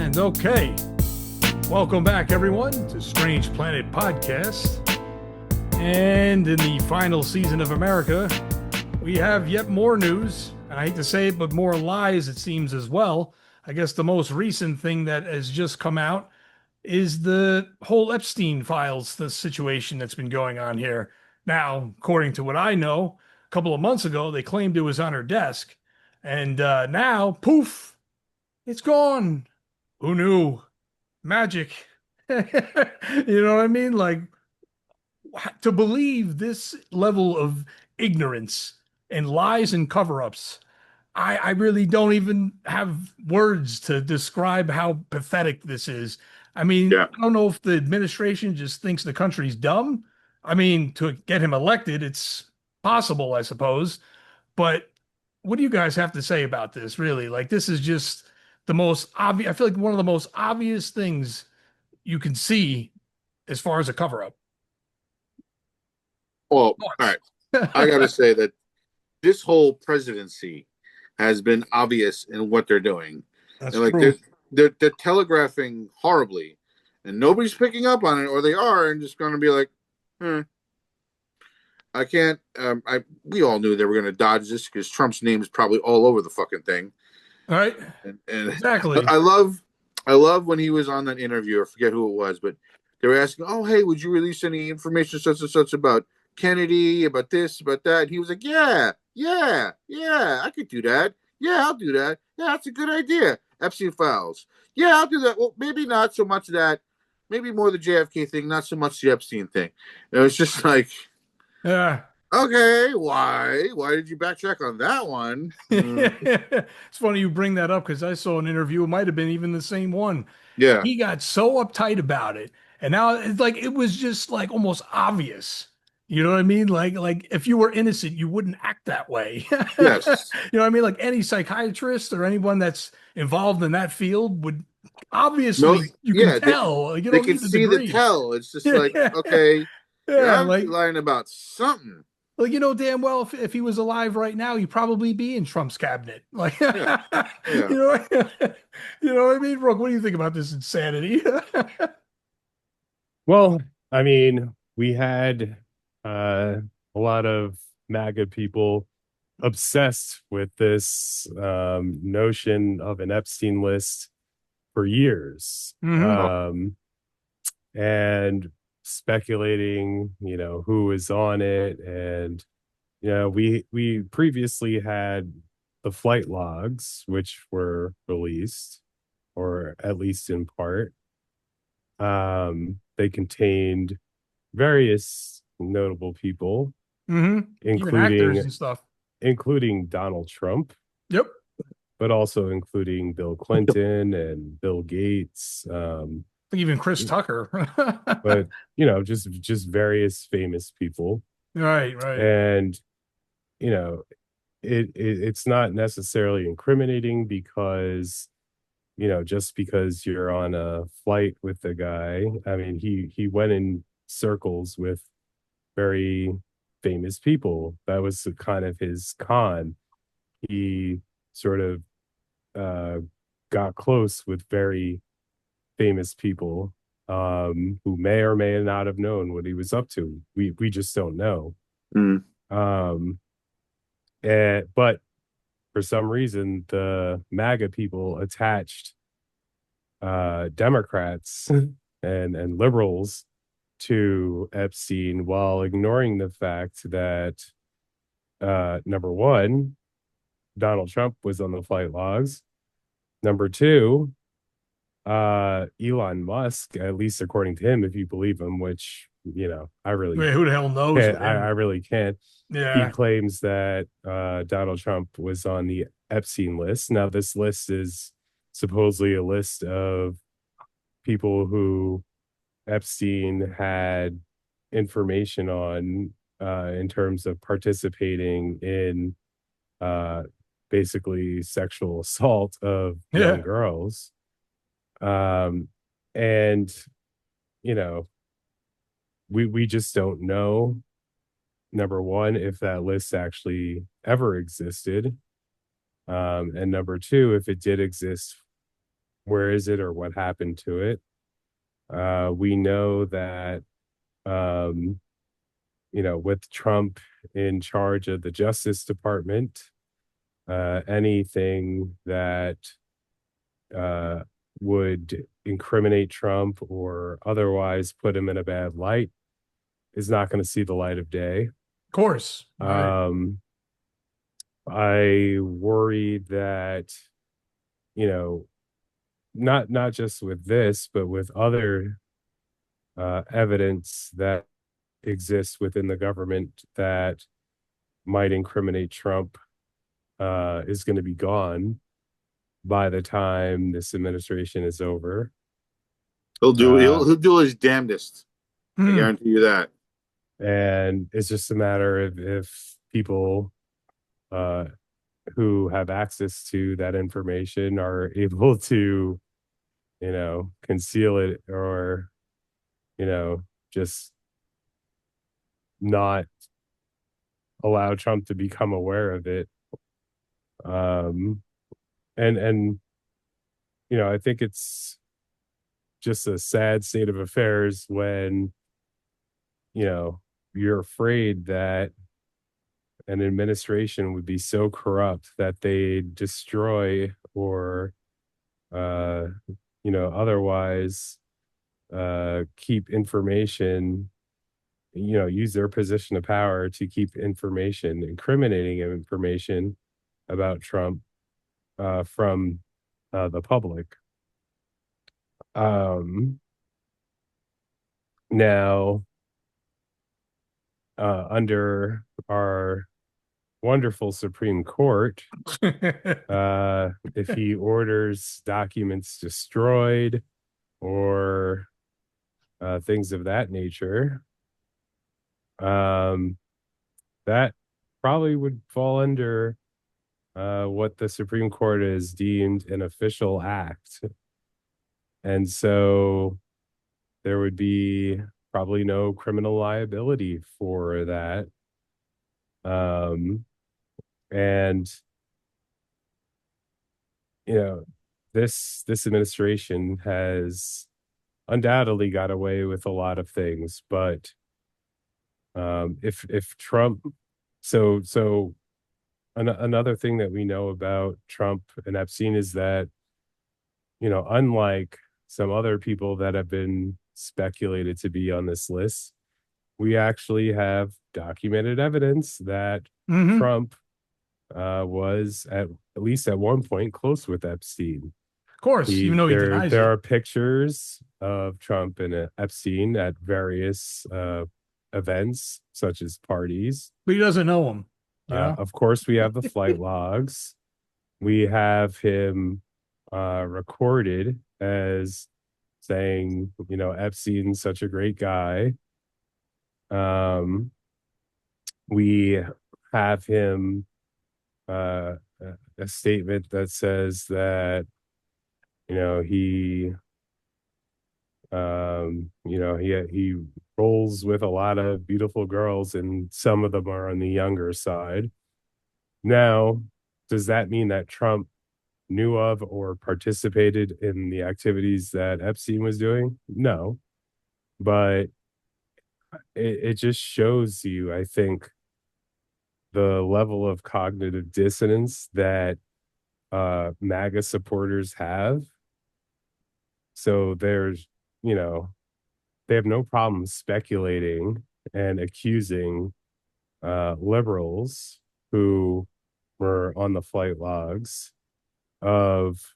And okay, welcome back everyone to Strange Planet Podcast. And in the final season of America, we have yet more news. And I hate to say it, but more lies, it seems, as well. I guess the most recent thing that has just come out is the whole Epstein files, the situation that's been going on here. Now, according to what I know, a couple of months ago, they claimed it was on her desk. And now, poof, it's gone. Who knew? Magic. You know what I mean? Like, to believe this level of ignorance and lies and cover-ups, I really don't even have words to describe how pathetic this is. I mean, Yeah. I don't know if the administration just thinks the country's dumb. I mean, to get him elected, it's possible, I suppose. But what do you guys have to say about this, really? Like, this is just the most obvious, I feel like one of the most obvious things you can see as far as a cover-up. Well, all right. I got to say that this whole presidency has been obvious in what they're doing. That's And like true. they're telegraphing horribly, and nobody's picking up on it, or they are, and just going to be like, I can't. We all knew they were going to dodge this because Trump's name is probably all over the fucking thing. All right. And Exactly. I love when he was on that interview. I forget who it was, but they were asking, "Oh, hey, would you release any information such and such about Kennedy, about this, about that?" And he was like, yeah, I could do that. Yeah, I'll do that. Yeah, that's a good idea. Epstein files. Yeah, I'll do that. Well, maybe not so much that. Maybe more the JFK thing, not so much the Epstein thing. It was just like, Yeah. okay, why? Why did you backtrack on that one? It's funny you bring that up because I saw an interview. It might have been even the same one. Yeah. He got so uptight about it. And now it's like it was just like almost obvious. You know what I mean? Like if you were innocent, you wouldn't act that way. Yes. You know what I mean? Like any psychiatrist or anyone that's involved in that field would No. obviously you can Yeah. tell. You They don't can need the see the degree. tell. It's just like, Yeah. okay, you're Yeah, obviously like lying about something. Like, you know, damn well, if he was alive right now, he'd probably be in Trump's cabinet. Like, you Yeah. Yeah. know, you know what I mean? Brooke, what do you think about this insanity? Well, I mean, we had a lot of MAGA people obsessed with this notion of an Epstein list for years, Hmm. and speculating, who is on it. And, we previously had the flight logs, which were released, or at least in part. They contained various notable people, Hmm. Even actors including and stuff. including Donald Trump, Yep. but also including Bill Clinton and Bill Gates. Even Chris Tucker. But just various famous people. Right, right. And you know, it's not necessarily incriminating because just because you're on a flight with the guy. I mean, he went in circles with very famous people. That was kind of his con. He sort of uh, got close with very famous people, who may or may not have known what he was up to. We just don't know. Mm. Um, but for some reason, the MAGA people attached Democrats and liberals to Epstein while ignoring the fact that number one, Donald Trump was on the flight logs. Number two, Elon Musk, at least according to him, if you believe him, which I really Wait, who the hell knows can't. with I him? really can't. He Yeah. claims that Donald Trump was on the Epstein list. Now, this list is supposedly a list of people who Epstein had information on, in terms of participating in uh, basically sexual assault of young Yeah. girls. Um, and, you know, we just don't know, number one, if that list actually ever existed. And number two, if it did exist, where is it or what happened to it. We know that, with Trump in charge of the Justice Department, anything that uh, would incriminate Trump or otherwise put him in a bad light is not going to see the light of day. Of course. Right. I worry that, not just with this, but with other evidence that exists within the government that might incriminate Trump is going to be gone by the time this administration is over. He'll do his damnedest. I guarantee you that. And it's just a matter of if people who have access to that information are able to, conceal it or, just not allow Trump to become aware of it. And I think it's just a sad state of affairs when, you're afraid that an administration would be so corrupt that they destroy or, otherwise keep information, use their position of power to keep information, incriminating information about Trump from the public. Now, under our wonderful Supreme Court, if he orders documents destroyed or things of that nature, that probably would fall under what the Supreme Court has deemed an official act. And so there would be probably no criminal liability for that. And this administration has undoubtedly got away with a lot of things, but if Trump, so another thing that we know about Trump and Epstein is that, unlike some other people that have been speculated to be on this list, we actually have documented evidence that Trump was at least at one point close with Epstein. Of course, even though he denies there it. are pictures of Trump and Epstein at various events, such as parties. But he doesn't know him. Of course, we have the flight logs. We have him recorded as saying, Epstein's such a great guy. We have him a statement that says that he he rolls with a lot of beautiful girls and some of them are on the younger side. Now, does that mean that Trump knew of or participated in the activities that Epstein was doing? No, but it just shows you, I think, the level of cognitive dissonance that MAGA supporters have. So there's, they have no problem speculating and accusing liberals who were on the flight logs of,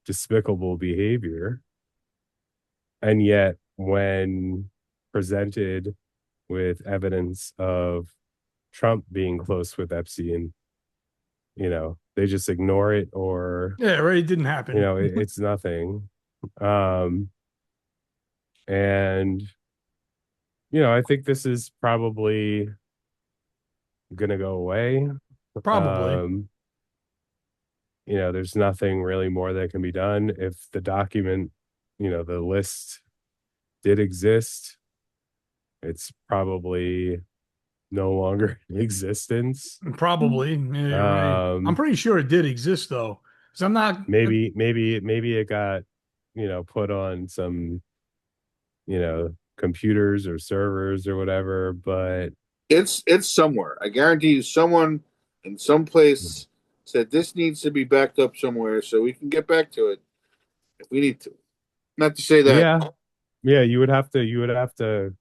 despicable behavior. And yet, when presented with evidence of Trump being close with Epstein, they just ignore it or it didn't happen. It's nothing. And I think this is probably gonna go away. Probably. There's nothing really more that can be done. If the document, the list did exist, it's probably no longer in existence. Probably. Yeah, right. I'm pretty sure it did exist, though. So I'm not. Maybe it got, put on some, computers or servers or whatever, but It's somewhere. I guarantee you, someone in some place said this needs to be backed up somewhere so we can get back to it if we need to. Not to say that. yeah, you would have to,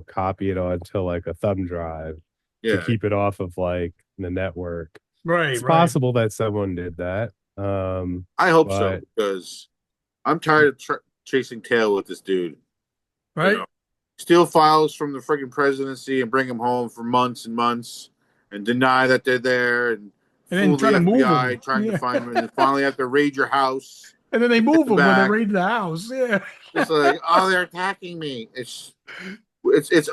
copy it onto like a thumb drive to Yeah, keep it off of like the network. Right, It's right, possible that someone did that. I hope so But because I'm tired of chasing tail with this dude. You right. know, steal files from the freaking presidency and bring them home for months and months, and deny that they're there, and And then fool the try to move FBI them. trying to Yeah. find them, and then finally have to raid your house, And then they get move them them when they back. raid the house. Yeah. It's like, oh, they're attacking me. It's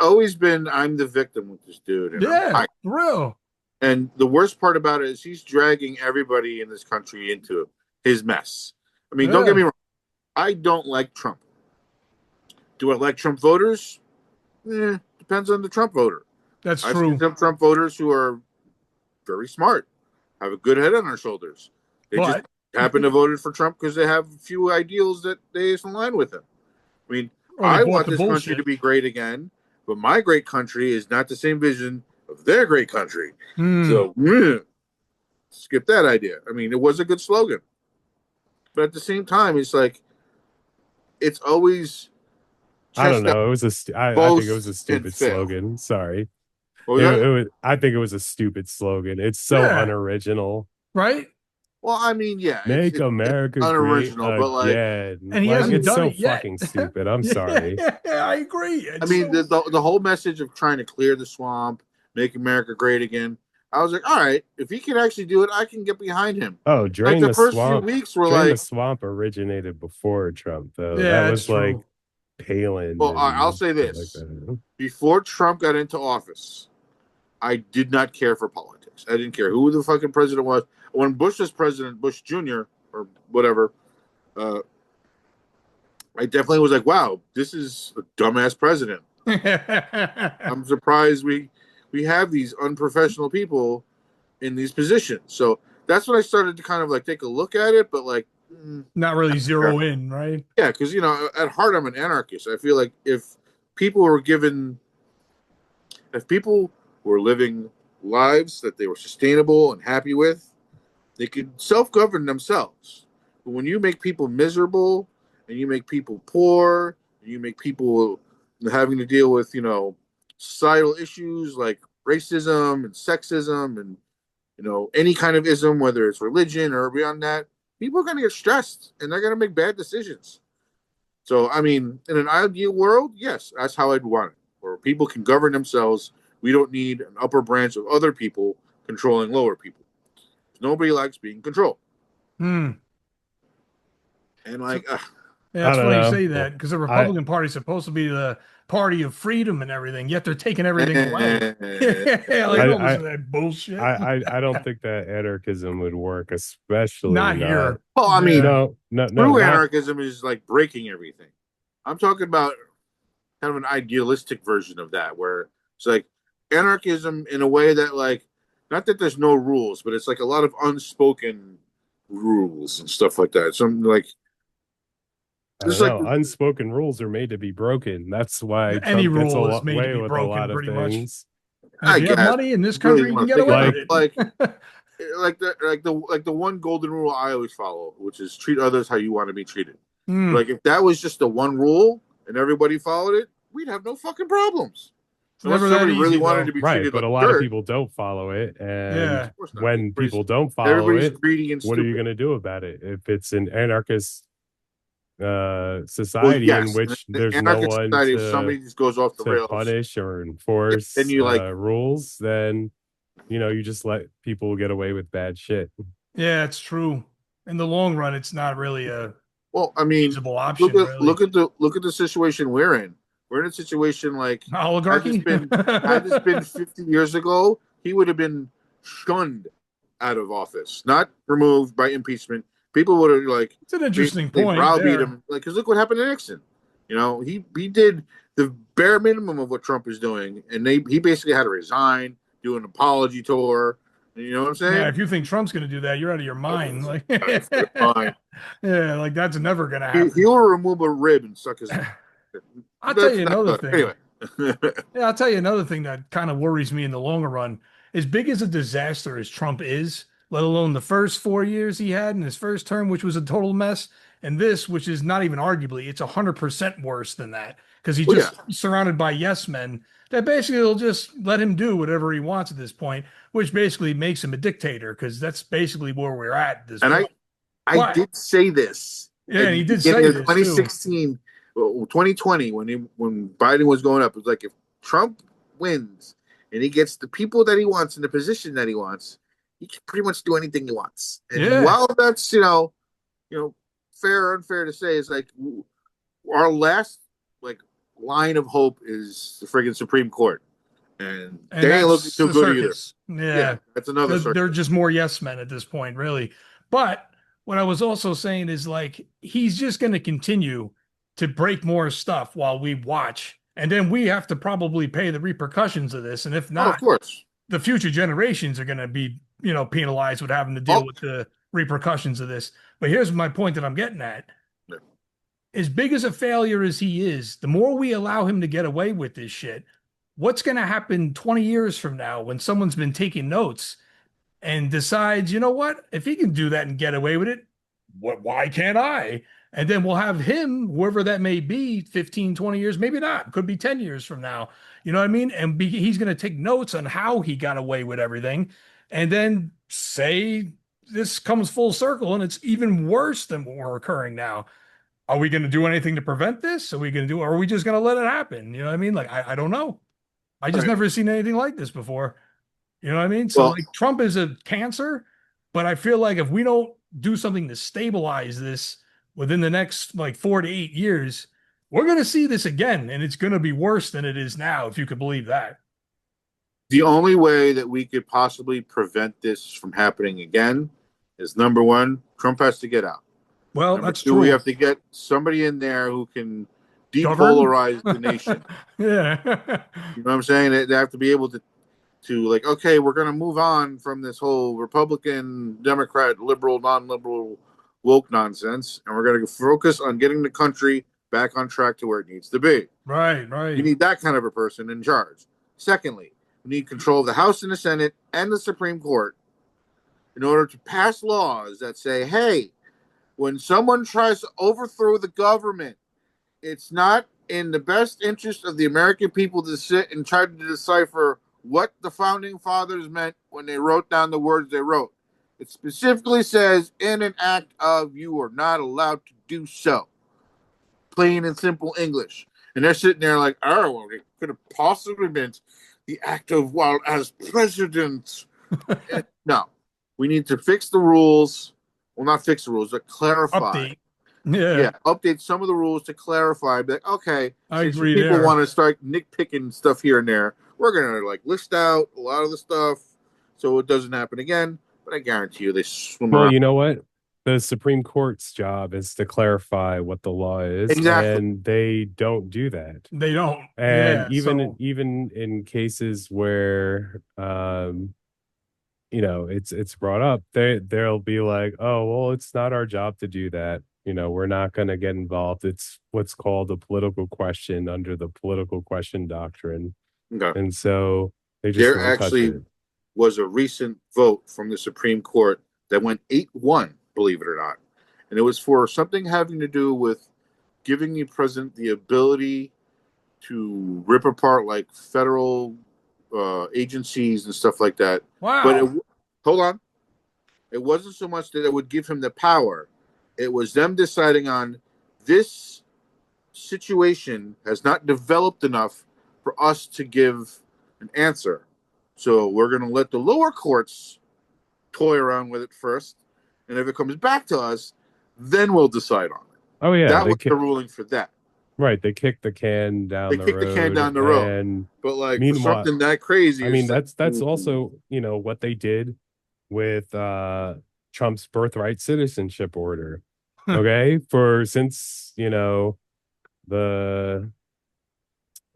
always been I'm the victim with this dude, and I'm Yeah, tired. for real. And the worst part about it is he's dragging everybody in this country into his mess. I mean, don't get Yeah, me wrong. I don't like Trump. Do I like Trump voters? Depends on the Trump voter. that's I've seen true. some Trump voters who are very smart, have a good head on their shoulders. They just But happen to vote for Trump because they have a few ideals that they align with him. I mean, or they I bought want the this country to bullshit. be great again, but my great country is not the same vision of their great country. Hmm. So skip that idea. I mean, it was a good slogan, but at the same time, it's like it's always I don't chest out, know. I think it was a boast, and stupid fail. slogan. Sorry. What was that? I think it was a stupid slogan. It's so Yeah. unoriginal. Right. Well, I mean, yeah, Make it's America great unoriginal, but like, again. And he Like, hasn't it's done so it yet. fucking stupid. I'm sorry. Yeah, I agree. I It's mean, so, the whole message of trying to clear the swamp, make America great again. I was like, all right, if he can actually do it, I can get behind him. Oh, Like the first few weeks were Drain the like, swamp originated before Trump, though. That yeah, it's was like true. Palin well, I'll and say shit like this: that. before Trump got into office, I did not care for politics. I didn't care who the fucking president was. When Bush was president, Bush Jr. or whatever, uh, I definitely was like, wow, this is a dumbass president. I'm surprised we have these unprofessional people in these positions. So that's when I started to kind of like take a look at it, but like, Not really zero in, right? yeah, because at heart I'm an anarchist. I feel like people were given, if people were living lives that they were sustainable and happy with, they could self-govern themselves. But when you make people miserable and you make people poor, and you make people having to deal with societal issues like racism and sexism and any kind of ism, whether it's religion or beyond that, people are going to get stressed and they're going to make bad decisions. So, I mean, in an ideal world, yes, that's how I'd want it, where people can govern themselves. We don't need an upper branch of other people controlling lower people. Nobody likes being controlled. Hmm. And So, like, yeah, I it's don't funny you say know. that because the I Republican Party is supposed to be the party of freedom and everything, yet they're taking everything away. Yeah, like don't I listen to that bullshit. I don't think that anarchism would work, especially Not not. here. well, I Yeah. mean, No, true not anarchism is like breaking everything. I'm talking about kind of an idealistic version of that, where it's like anarchism in a way that, like, not that there's no rules, but it's like a lot of unspoken rules and stuff like that. Some like I there's don't like know. Unspoken rules are made to be broken. That's why Any Trump gets rule is made to away be with a broken, lot of pretty much. things. And if I you have guess money in this really country, you can want to get think away about with like it. the one golden rule I always follow, which is treat others how you want to be treated. Hmm. Like if that was just the one rule and everybody followed it, we'd have no fucking problems. It's Unless never that somebody really easy, wanted to though. be Right, treated but like a lot of dirt. people don't follow it, and Yeah. Of course not. when people don't follow Everybody's it, greedy and what are you stupid. going to do about it? If it's an anarchist Well, society in yes, in which an there's no anarchist one society, if somebody just goes off the to rails, punish or then enforce you like, rules, then you just let people get away with bad shit. Yeah, it's true. In the long run, it's not really a well, I mean, feasible option, really. look at the situation we're in. We're in a situation like had this Oligarchy? been had this been 50 years ago, he would have been shunned out of office, not removed by impeachment. People would have like It's an interesting they point browbeat there. him, like, because look what happened to Nixon. He did the bare minimum of what Trump is doing, and he basically had to resign, do an apology tour, You know what I'm Yeah, saying? if you think Trump's going to do that, you're out of your mind. Like, Fine. yeah, like that's never going to He happen. will remove a rib and suck his. I'll tell That's you not another good. thing. Anyway. Yeah, I'll tell you another thing that kind of worries me in the longer run. As big as a disaster as Trump is, let alone the first 4 years he had in his first term, which was a total mess, and this, which is not even arguably, it's 100% worse than that because he's Oh yeah. just surrounded by yes men that basically will just let him do whatever he wants at this point, which basically makes him a dictator because that's basically where we're at this And point. I But did say this yeah, at and the he did beginning say of this too. 2016, 2020, when Biden was going up. It was like, if Trump wins and he gets the people that he wants in the position that he wants, he can pretty much do anything he wants. And Yeah. while that's fair or unfair to say, is like our last like line of hope is the friggin' Supreme Court, and And they ain't looking that's too the good either. circus. Yeah, Yeah. that's another They're circus. just more yes men at this point, really. But what I was also saying is like he's just going to continue to break more stuff while we watch. And then we have to probably pay the repercussions of this. And if Oh, of not, course. the future generations are going to be, penalized with having to deal Oh, with the repercussions of this. But here's my point that I'm getting at. yeah. As big as a failure as he is, the more we allow him to get away with this shit, what's going to happen 20 years from now when someone's been taking notes and decides, you know what, if he can do that and get away with it, why can't I? And then we'll have him, whoever that may be, 15, 20 years, maybe not, could be 10 years from now. You know what I mean? And he's going to take notes on how he got away with everything and then say this comes full circle and it's even worse than what we're occurring now. Are we going to do anything to prevent this? Are we going to do, or are we just going to let it happen? You know what I mean? Like, I don't know. I All just right. never seen anything like this before. You know what I mean? So Well, like Trump is a cancer, but I feel like if we don't do something to stabilize this within the next like 4 to 8 years, we're going to see this again, and it's going to be worse than it is now, if you could believe that. the only way that we could possibly prevent this from happening again is, number one, Trump has to get out. Well, Number that's two, we true. have to get somebody in there who can Govern? depolarize the nation. Yeah. You know what I'm saying? They have to be able to like, okay, we're going to move on from this whole Republican, Democrat, liberal, non-liberal, woke nonsense, and we're going to focus on getting the country back on track to where it needs to be. Right, You right. need that kind of a person in charge. Secondly, we need control of the House and the Senate and the Supreme Court in order to pass laws that say, hey, when someone tries to overthrow the government, it's not in the best interest of the American people to sit and try to decipher what the founding fathers meant when they wrote down the words they wrote. It specifically says in an act of you are not allowed to do so. Plain and simple English. And they're sitting there like, oh, well, it could have possibly been the act of, well, as president. No, we need to fix the rules. Well, not fix the rules, but clarify. Update. Yeah, Yeah, update some of the rules to clarify. Be like, okay, I since you agree people there. want to start nitpicking stuff here and there, we're gonna like list out a lot of the stuff so it doesn't happen again. But I guarantee you, they swim Well, around. you know what? The Supreme Court's job is to clarify what the law is, Exactly. and they don't do that. They don't. And Yeah, even so even in cases where it's brought up, they'll be like, oh, well, it's not our job to do that. We're not going to get involved. It's what's called a political question under the political question doctrine. Okay. And so they just There won't touch actually it. was a recent vote from the Supreme Court that went 8-1, believe it or not. And it was for something having to do with giving the president the ability to rip apart like federal agencies and stuff like that. But wow. hold on, it wasn't so much that it would give him the power. It was them deciding on this situation has not developed enough for us to give an answer. So we're going to let the lower courts toy around with it first. And if it comes back to us, then we'll decide on it. Oh yeah, That was the ruling for that. right. They kick the can They down the kicked the can road, down the road. and But like for meanwhile, something that crazy, I mean, it's like, that's ooh, also, what they did with Trump's birthright citizenship order. Okay? For since, the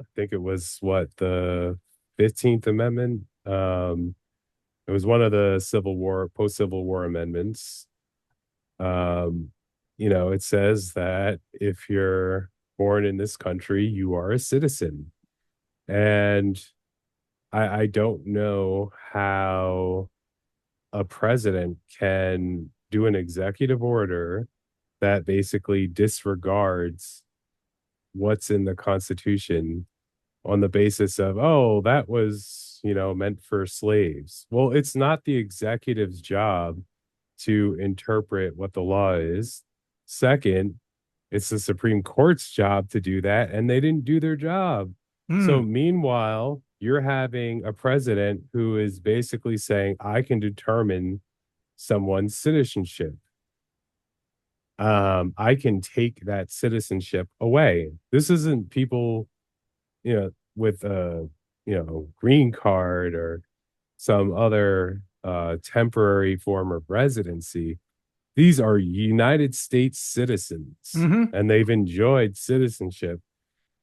I think it was what, the 15th Amendment, It was one of the post-Civil War amendments. It says that if you're born in this country, you are a citizen. And I don't know how a president can do an executive order that basically disregards what's in the Constitution on the basis of, oh, that was, meant for slaves. Well, it's not the executive's job to interpret what the law is. Second, it's the Supreme Court's job to do that, and they didn't do their job. So, Hmm. meanwhile, you're having a president who is basically saying, I can determine someone's citizenship. I can take that citizenship away. This isn't people, with a, green card or some other temporary form of residency. These are United States citizens, Mm-hmm. and they've enjoyed citizenship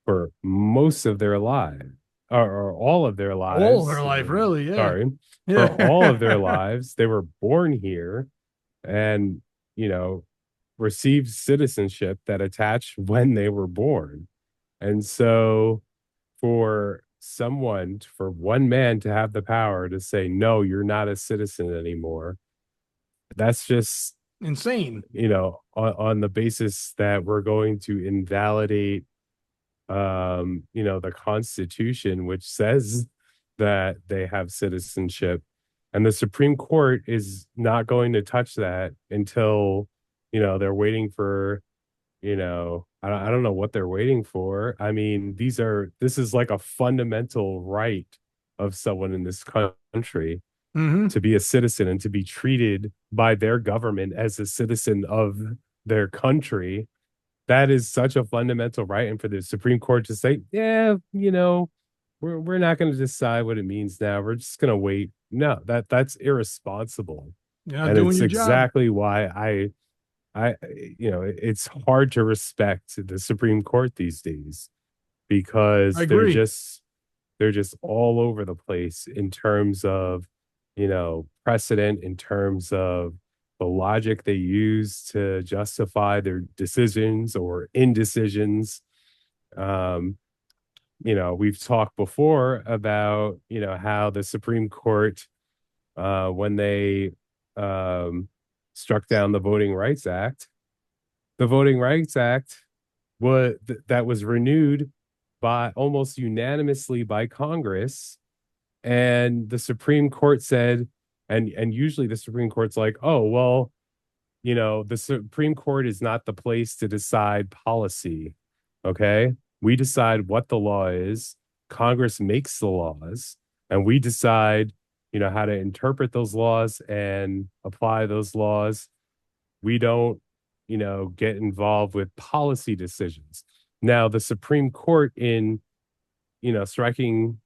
for most of their lives, or all of their All their lives. life, really. Yeah. Sorry, for all of their Yeah. lives, they were born here and, you know, received citizenship that attached when they were born. And so for one man to have the power to say, no, you're not a citizen anymore, that's just, Insane. on the basis that we're going to invalidate, the Constitution, which says that they have citizenship. And the Supreme Court is not going to touch that until, they're waiting for, I don't know what they're waiting for. I mean, this is like a fundamental right of someone in this country Mm-hmm. to be a citizen and to be treated by their government as a citizen of their country. That is such a fundamental right. And for the Supreme Court to say, yeah, we're not going to decide what it means now. We're just going to wait. No, that's irresponsible. You're not And doing it's your job. exactly why it's hard to respect the Supreme Court these days I because agree. they're just all over the place in terms of, precedent, in terms of the logic they use to justify their decisions or indecisions. Um, we've talked before about, how the Supreme Court, when they um, struck down the Voting Rights Act that was renewed by almost unanimously by Congress, and the Supreme Court said, and usually the Supreme Court's like, oh well, the Supreme Court is not the place to decide policy. Okay. We decide what the law is. Congress makes the laws, and we decide, how to interpret those laws and apply those laws. We don't, get involved with policy decisions. Now, the Supreme Court, in, striking,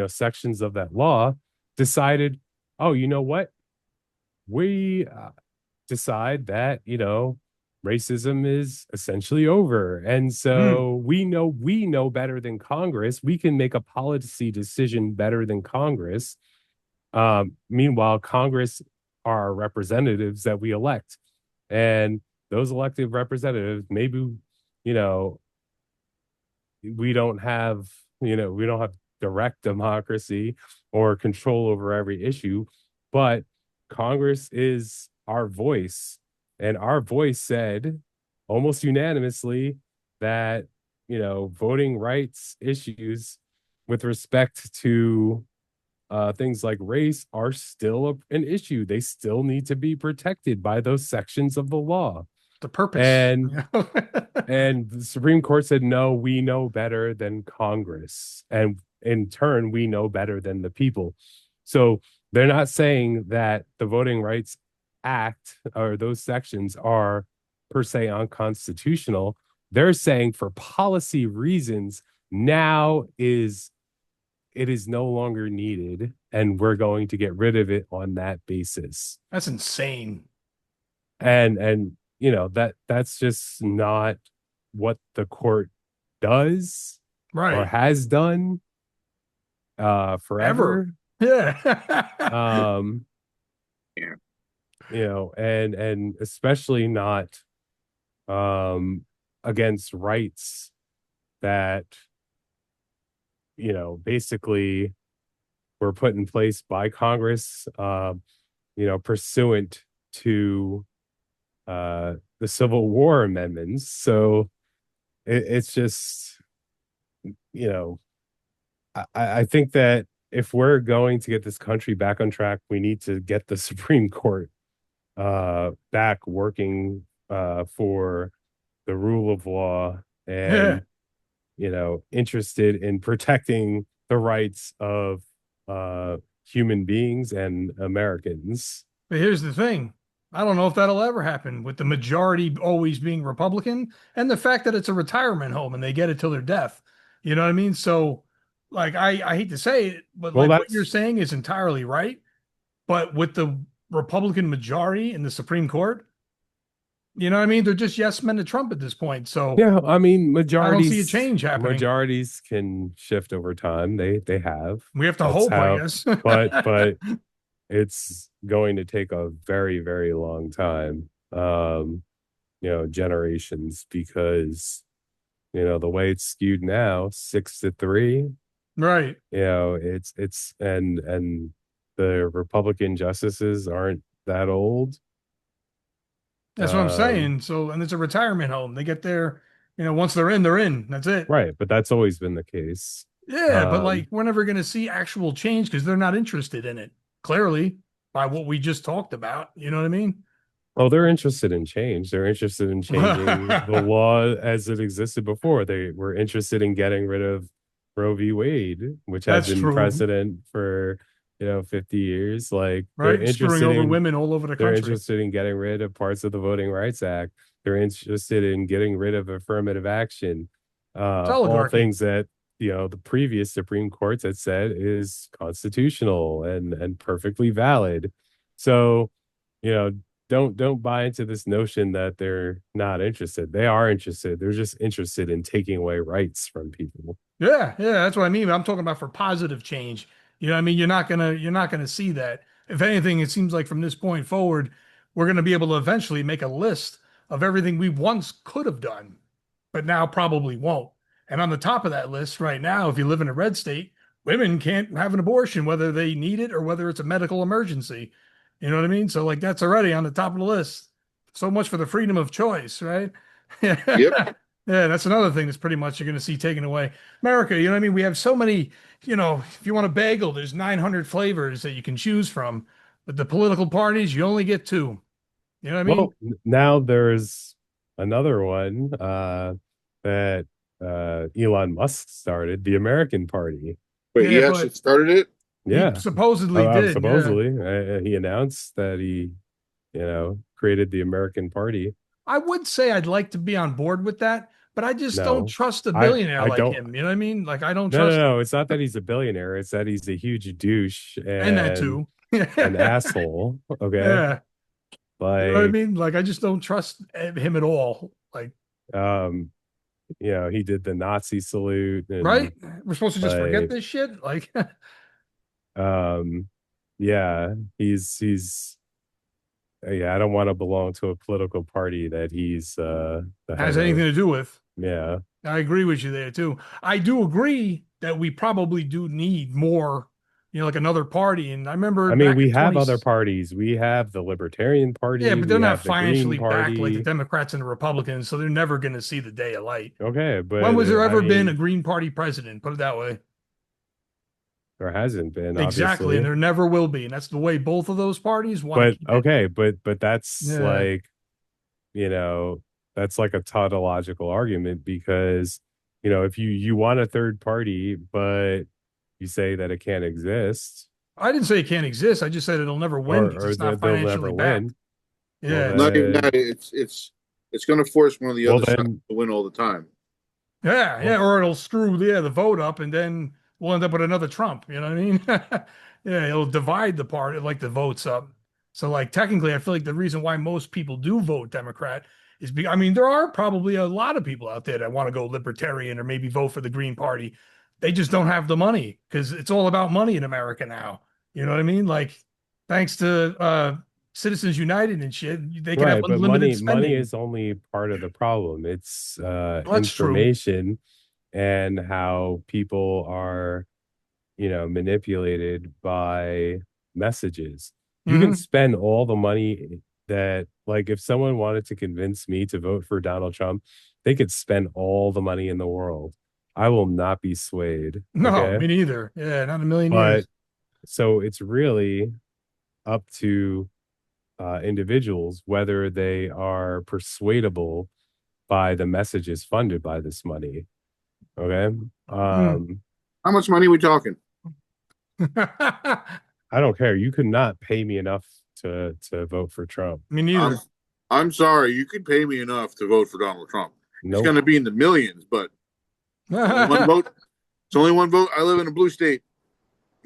sections of that law, decided, oh, you know what? We decide that, racism is essentially over. And Mm. so we know better than Congress. We can make a policy decision better than Congress. Meanwhile, Congress are our representatives that we elect. And those elected representatives, maybe, you know, we don't have direct democracy or control over every issue, but Congress is our voice. And our voice said almost unanimously that, voting rights issues with respect to things like race are still an issue. They still need to be protected by those sections of the law. The purpose. And and the Supreme Court said, no, we know better than Congress. And in turn, we know better than the people. So they're not saying that the Voting Rights Act or those sections are per se unconstitutional. They're saying for policy reasons, now it is no longer needed, and we're going to get rid of it on that basis. That's insane. And that's just not what the court does or Right. has done Ever. forever. Yeah. Um, Yeah. and especially not um against rights that, basically were put in place by Congress, pursuant to the Civil War amendments. So it's just, you know, I think that if we're going to get this country back on track, we need to get the Supreme Court back working for the rule of law, Yeah. and interested in protecting the rights of human beings and Americans. But here's the thing. I don't know if that'll ever happen with the majority always being Republican and the fact that it's a retirement home and they get it till their death. You know what I mean? So, like, I hate to say it, but Well, like what you're that's saying is entirely right. But with the Republican majority in the Supreme Court, you know what I mean? They're just yes men to Trump at this point. So yeah. I mean, I don't see a majorities change happening. majorities can shift over time. They have. We have to That's hope, I how. guess. But it's going to take a very, very long time. Generations, because the way it's skewed now, 6-3. Right. It's and the Republican justices aren't that old. That's what I'm Um, saying. So, and it's a retirement home. They get there, once they're in, they're in. That's it. right, but that's always been the case. Yeah, but like we're never going to see actual change because they're not interested in it. Clearly, by what we just talked about. You know what I mean? Oh, they're interested in change. They're interested in changing the law as it existed before. They were interested in getting rid of Roe v. Wade, which had That's been true. precedent for 50 years. Like Right? Screwing over women all over the they're country. interested in getting rid of parts of the Voting Rights Act. They're interested in getting rid of affirmative action. It's All oligarchy. things that the previous Supreme Courts had said is constitutional and perfectly valid. So, you know, don't buy into this notion that they're not interested. They are interested. They're just interested in taking away rights from people. Yeah, yeah, that's what I mean. I'm talking about for positive change. You know what I mean? You're not gonna see that. If anything, it seems like from this point forward, we're gonna be able to eventually make a list of everything we once could have done, but now probably won't. And on the top of that list right now, if you live in a red state, women can't have an abortion, whether they need it or whether it's a medical emergency. You know what I mean? So like that's already on the top of the list. So much for the freedom of choice, right? Yep. Yeah, that's another thing that's pretty much you're going to see taken away. America, you know what I mean? We have so many, if you want a bagel, there's 900 flavors that you can choose from. But the political parties, you only get two. You know what I mean? Well, now there's another one that Elon Musk started, the American Party. Wait, he Yeah, actually but started it? he Yeah, supposedly did. Yeah. supposedly he announced that he, created the American Party. I would say I'd like to be on board with that, but I just don't No, trust a I billionaire I like don't. him. You know what I mean? Like I don't No, no, trust him. no. It's not that he's a billionaire. It's that he's a huge douche And that and too. an Yeah. asshole. Okay, Yeah. You know what I like mean? Like I just don't trust him at all. Like, um, he did the Nazi salute right? and We're supposed to just forget like this shit? Like um, yeah, he's yeah. I don't want to belong to a political party that he's the has head anything of. to do with. Yeah, I agree with you there too. I do agree that we probably do need more, like another party. And I remember I mean, back we in have 20, other parties. We have the Libertarian yeah, Party. but they're We not have the Green financially backed like the Party. Democrats and the Republicans, so they're never going to see the day of light. Okay, When but was there I ever been a mean, Green Party president? Put it that way. there hasn't been, Exactly, and obviously. there never will be. And that's the way both of those parties want to But keep it. okay, but that's Yeah. like, you know, that's like a tautological argument, because, if you want a third party, but you say that it can't exist, I didn't say it can't exist. I just said it'll never win because or it's not they'll never financially backed. win. Well Yeah. Not even then, that. It's going to force one of the well other sides then, to win all the time. Yeah, well, yeah, or it'll screw the vote up, and then we'll end up with another Trump. You know what I mean? Yeah, it'll divide the party, like the votes up. So, like technically, I feel like the reason why most people do vote Democrat is because I mean there are probably a lot of people out there that want to go Libertarian or maybe vote for the Green Party. They just don't have the money because it's all about money in America now. You know what I mean? Like, thanks to Citizens United and shit, they can have Right, but unlimited money spending. is only part of the problem. It's That's true. information and how people are, manipulated by messages. You can Hmm. spend all the money that, like, if someone wanted to convince me to vote for Donald Trump, they could spend all the money in the world. I will not be swayed. No, Okay. me neither. Yeah, not a million But years. so it's really up to individuals whether they are persuadable by the messages funded by this money. Okay. Mm. How much money are we talking? I don't care. You could not pay me enough to vote for Trump. Me I'm neither. I'm sorry, you could pay me enough to vote for Donald Trump. It's Nope. going to be in the millions, but it's only one vote. It's only one vote. I live in a blue state.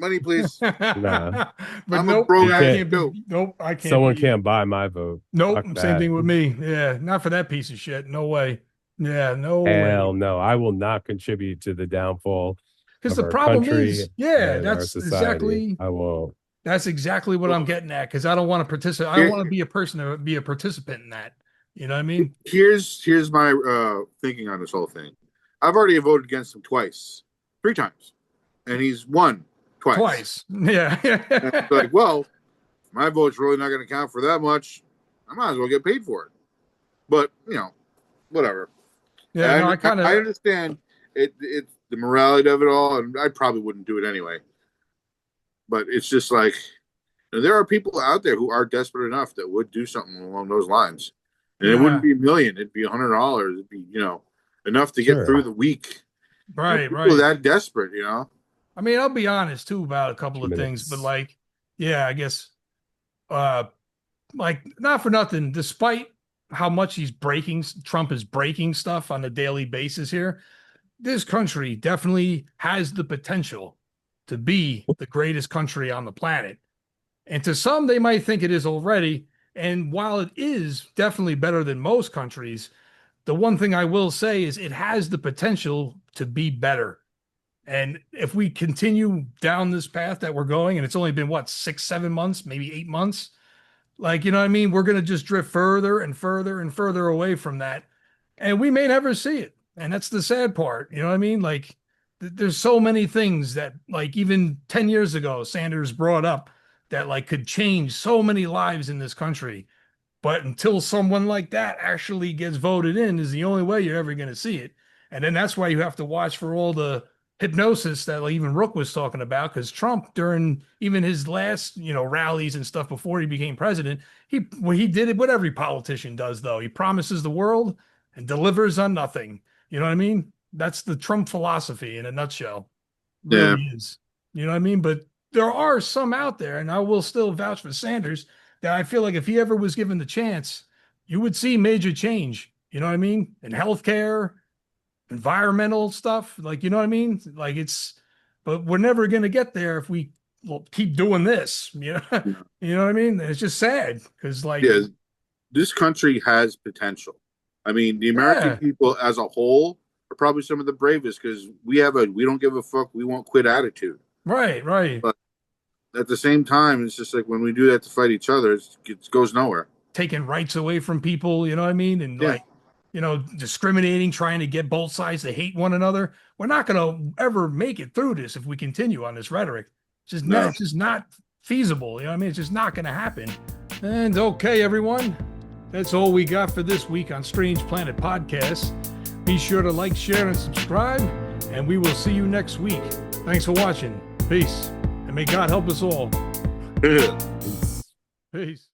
Money, please. Nah. But I'm a nope, You broke yeah, I ass can't can't Joe. be. Nope, I can't someone be. can't buy my vote. Nope, Fuck same that. thing with me. Yeah, not for that piece of shit. No way. Yeah, no way. Hell no. I will not contribute to the downfall Because of the our problem country is, yeah, and our society. I won't. that's exactly what I'm getting at. Because I don't want to participate. I don't want to Here, be a person to be a participant in that. You know what I mean? here's my thinking on this whole thing. I've already voted against him twice, 3 times, and he's won twice. Twice. Yeah. And it's like, well, my vote's really not going to count for that much. I might as well get paid for it. But whatever. Yeah. No, And I kind I of. understand it's the morality of it all, and I probably wouldn't do it anyway. But it's just like there are people out there who are desperate enough that would do something along those lines, and it wouldn't Yeah. be a million; it'd be $100. It'd be enough to get through Sure. the week. Right. People are Right. that desperate. I mean, I'll be honest too about a couple 2 of things, but minutes. like, yeah, I guess, uh, like not for nothing, despite how much Trump is breaking stuff on a daily basis here, this country definitely has the potential to be the greatest country on the planet. And to some, they might think it is already. And while it is definitely better than most countries, the one thing I will say is it has the potential to be better. And if we continue down this path that we're going, and it's only been what, 6, 7 months, maybe 8 months, like, you know what I mean? We're going to just drift further and further and further away from that. And we may never see it. And that's the sad part. You know what I mean? Like, there's so many things that, like, even 10 years ago, Sanders brought up that, like, could change so many lives in this country. But until someone like that actually gets voted in, is the only way you're ever going to see it. And then that's why you have to watch for all the hypnosis that, like, even Rook was talking about. Because Trump, during even his last, rallies and stuff before he became president, he did it what every politician does, though. He promises the world and delivers on nothing. You know what I mean? That's the Trump philosophy in a nutshell. It Yeah, really is. You know what I mean? But there are some out there, and I will still vouch for Sanders, that I feel like if he ever was given the chance, you would see major change. You know what I mean? In healthcare, environmental stuff. Like, you know what I mean? Like, but we're never going to get there if we keep doing this. You know what I mean? It's just sad because, like, yeah. This country has potential. I mean, the American yeah, people as a whole are probably some of the bravest because we don't give a fuck, we won't quit attitude. right, right. But at the same time, it's just like when we do that to fight each other, it goes nowhere. Taking rights away from people, you know what I mean? And Yeah, like, discriminating, trying to get both sides to hate one another. We're not going to ever make it through this if we continue on this rhetoric. no. It's just not feasible. You know what I mean? It's just not going to happen. And okay, everyone, that's all we got for this week on Strange Planet Podcast. Be sure to like, share, and subscribe, and we will see you next week. Thanks for watching. Peace. And may God help us all. Peace.